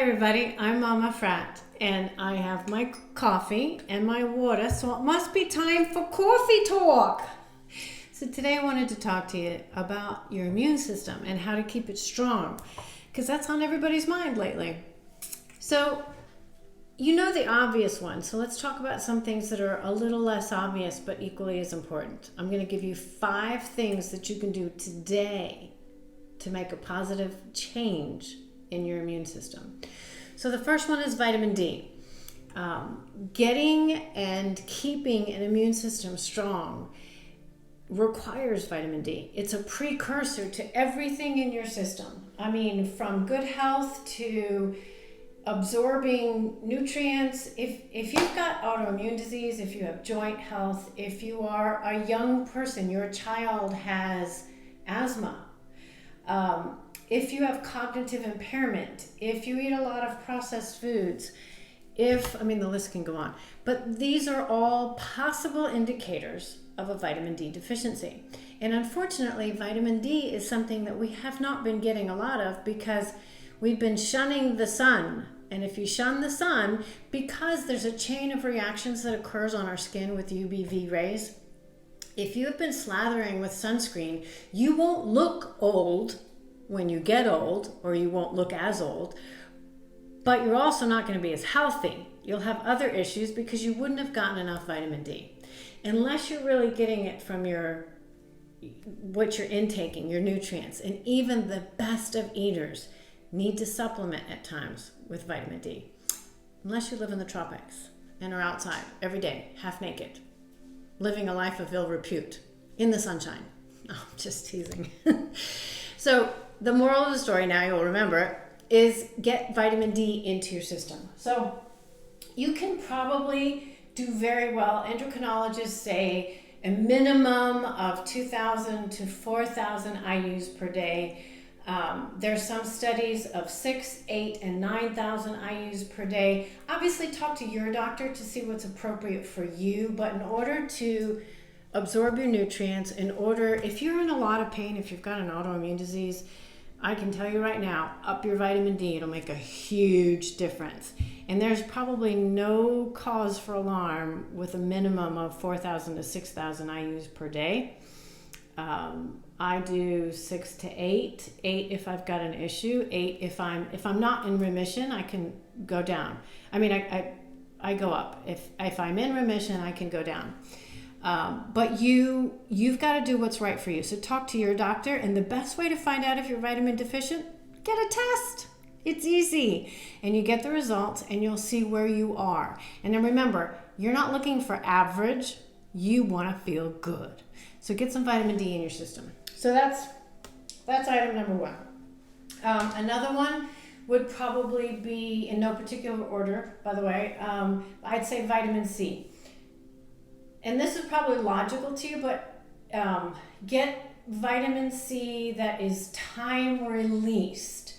Hi everybody, I'm Mama Frat and I have my coffee and my water, so it must be time for coffee talk. So today I wanted to talk to you about your immune system and how to keep it strong, because that's on everybody's mind lately. So you know the obvious one, so let's talk about some things that are a little less obvious but equally as important. I'm going to give you 5 things that you can do today to make a positive change in your immune system. So the first one is vitamin D. Getting and keeping an immune system strong requires vitamin D. It's a precursor to everything in your system. I mean, from good health to absorbing nutrients. If you've got autoimmune disease, if you have joint health, if you are a young person, your child has asthma, if you have cognitive impairment, if you eat a lot of processed foods, the list can go on. But these are all possible indicators of a vitamin D deficiency. And unfortunately, vitamin D is something that we have not been getting a lot of because we've been shunning the sun. And if you shun the sun, because there's a chain of reactions that occurs on our skin with UVB rays, if you have been slathering with sunscreen, you won't look old when you get old, or you won't look as old, but you're also not going to be as healthy. You'll have other issues because you wouldn't have gotten enough vitamin D. Unless you're really getting it from what you're intaking, your nutrients. And even the best of eaters need to supplement at times with vitamin D. Unless you live in the tropics and are outside every day, half naked, living a life of ill repute in the sunshine. Oh, I'm just teasing. So the moral of the story, now you'll remember, is get vitamin D into your system. So you can probably do very well. Endocrinologists say a minimum of 2,000 to 4,000 IUs per day. There's some studies of 6, 8, and 9,000 IUs per day. Obviously, talk to your doctor to see what's appropriate for you. But in order to absorb your nutrients, if you're in a lot of pain, if you've got an autoimmune disease, I can tell you right now, up your vitamin D, it'll make a huge difference. And there's probably no cause for alarm with a minimum of 4,000 to 6,000 IUs per day. I do 6 to 8 if I've got an issue, 8 if I'm not in remission, I can go down. I go up. If I'm in remission, I can go down. But you've got to do what's right for you. So talk to your doctor, and the best way to find out if you're vitamin deficient, get a test. It's easy, and you get the results, and you'll see where you are. And then remember, you're not looking for average. You want to feel good. So get some vitamin D in your system. So that's item number 1. Another one would probably be, in no particular order, by the way, I'd say vitamin C. And this is probably logical to you, but get vitamin C that is time released.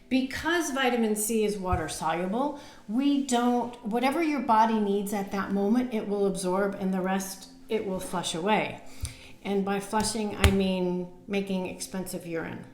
Because vitamin C is water soluble, whatever your body needs at that moment, it will absorb, and the rest it will flush away. And by flushing, I mean making expensive urine.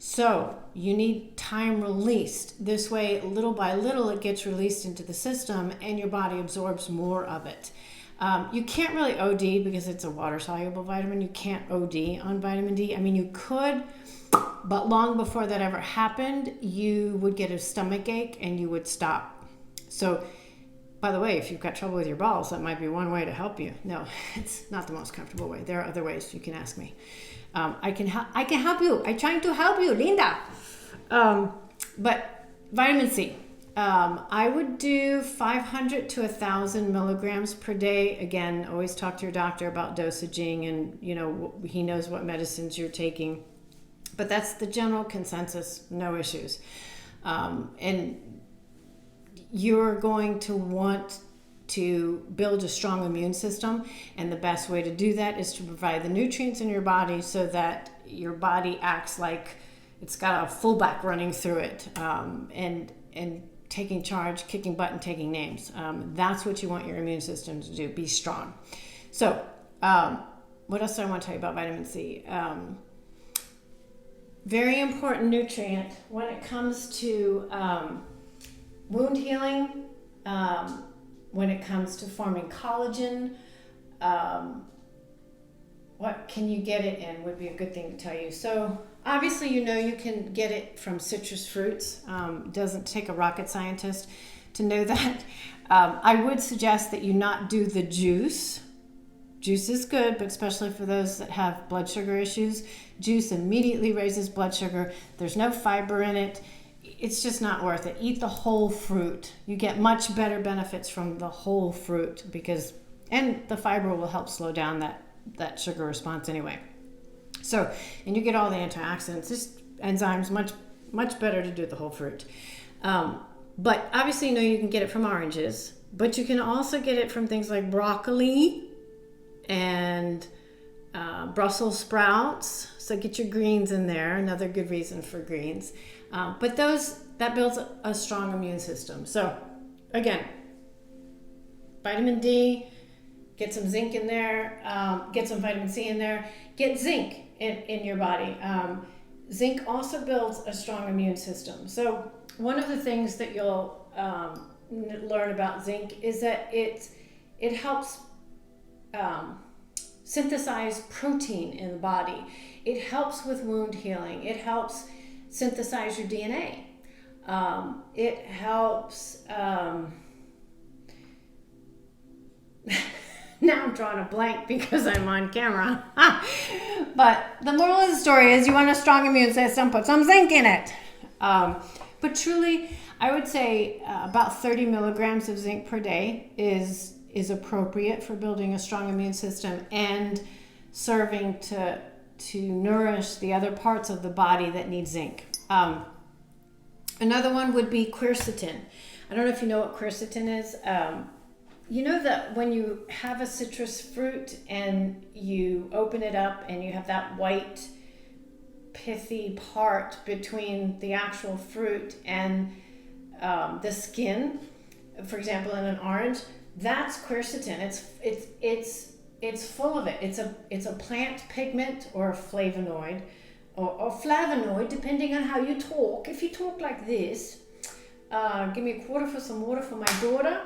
So you need time released. This way, little by little, it gets released into the system and your body absorbs more of it. You can't really OD because it's a water-soluble vitamin. You can't OD on vitamin D. You could, but long before that ever happened, you would get a stomach ache and you would stop. So, by the way, if you've got trouble with your bowels, that might be one way to help you. No, it's not the most comfortable way. There are other ways. You can ask me. I can help you. I'm trying to help you, Linda. But vitamin C. I would do 500 to 1,000 milligrams per day. Again, always talk to your doctor about dosaging, and he knows what medicines you're taking. But that's the general consensus, no issues. And you're going to want to build a strong immune system, and the best way to do that is to provide the nutrients in your body so that your body acts like it's got a fullback running through it, and taking charge, kicking butt, and taking names. That's what you want your immune system to do, be strong. So what else do I want to tell you about vitamin C? Very important nutrient when it comes to wound healing, when it comes to forming collagen. What can you get it in would be a good thing to tell you. So obviously, you can get it from citrus fruits. Doesn't take a rocket scientist to know that. I would suggest that you not do the juice. Juice is good, but especially for those that have blood sugar issues, juice immediately raises blood sugar. There's no fiber in it. It's just not worth it. Eat the whole fruit. You get much better benefits from the whole fruit and the fiber will help slow down that sugar response anyway. So, and you get all the antioxidants, just enzymes, much better to do the whole fruit. But obviously, you can get it from oranges, but you can also get it from things like broccoli and Brussels sprouts. So get your greens in there, another good reason for greens. But that builds a strong immune system. So again, vitamin D, get some zinc in there, get some vitamin C in there, get zinc in your body. Zinc also builds a strong immune system. So one of the things that you'll learn about zinc is that it helps synthesize protein in the body. It helps with wound healing. It helps synthesize your DNA. It helps. Now I'm drawing a blank because I'm on camera. But the moral of the story is you want a strong immune system, put some zinc in it. But truly, I would say about 30 milligrams of zinc per day is appropriate for building a strong immune system and serving to nourish the other parts of the body that need zinc. Another one would be quercetin. I don't know if you know what quercetin is. You know that when you have a citrus fruit and you open it up and you have that white pithy part between the actual fruit and the skin, for example, in an orange, that's quercetin. It's full of it. It's a plant pigment or a flavonoid or flavonoid, depending on how you talk. If you talk like this, give me a quarter for some water for my daughter.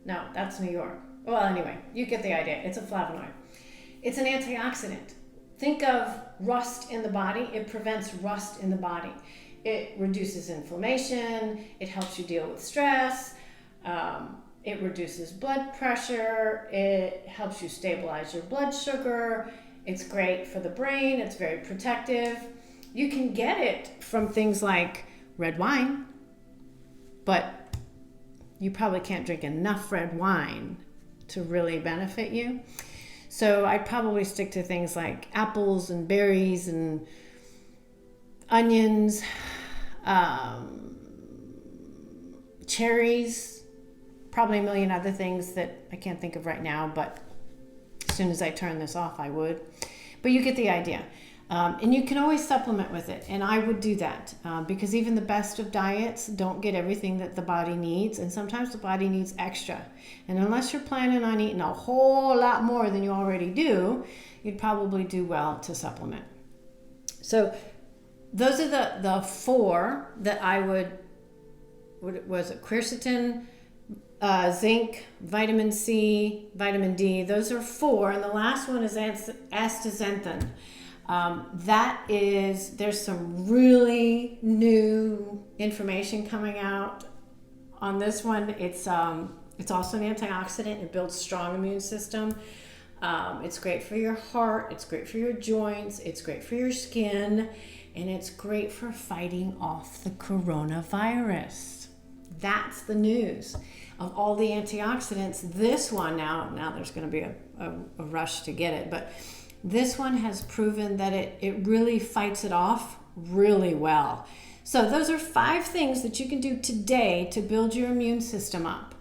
No, that's New York. Well, anyway, you get the idea. It's a flavonoid. It's an antioxidant. Think of rust in the body. It prevents rust in the body. It reduces inflammation. It helps you deal with stress. It reduces blood pressure. It helps you stabilize your blood sugar. It's great for the brain. It's very protective. You can get it from things like red wine, but you probably can't drink enough red wine to really benefit you. So I'd probably stick to things like apples and berries and onions, cherries, probably a million other things that I can't think of right now, but as soon as I turn this off, I would. But you get the idea. And you can always supplement with it, and I would do that because even the best of diets don't get everything that the body needs, and sometimes the body needs extra. And unless you're planning on eating a whole lot more than you already do, you'd probably do well to supplement. So those are the four that I would, what was it, quercetin, zinc, vitamin C, vitamin D. Those are four, and the last one is astaxanthin. There's some really new information coming out on this one. It's also an antioxidant. It builds strong immune system. It's great for your heart. It's great for your joints. It's great for your skin. And it's great for fighting off the coronavirus. That's the news. Of all the antioxidants, this one, now there's going to be a rush to get it, but this one has proven that it really fights it off really well. So those are 5 things that you can do today to build your immune system up.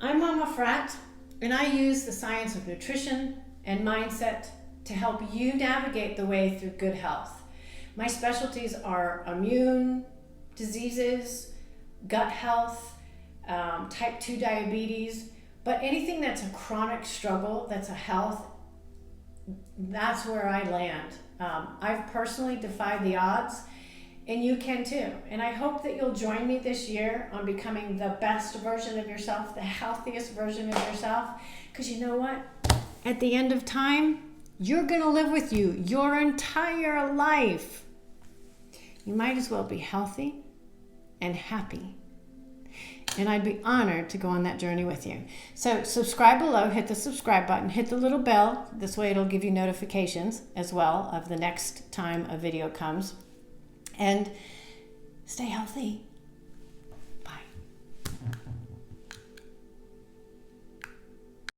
I'm Mama Frat, and I use the science of nutrition and mindset to help you navigate the way through good health. My specialties are immune diseases, gut health, type 2 diabetes, but anything that's a chronic struggle, that's a health, that's where I land. I've personally defied the odds And you can too. And I hope that you'll join me this year on becoming the best version of yourself, the healthiest version of yourself. Because you know what? At the end of time, you're going to live with you your entire life. You might as well be healthy and happy. And I'd be honored to go on that journey with you. So subscribe below, hit the subscribe button, hit the little bell. This way it'll give you notifications as well of the next time a video comes. And stay healthy.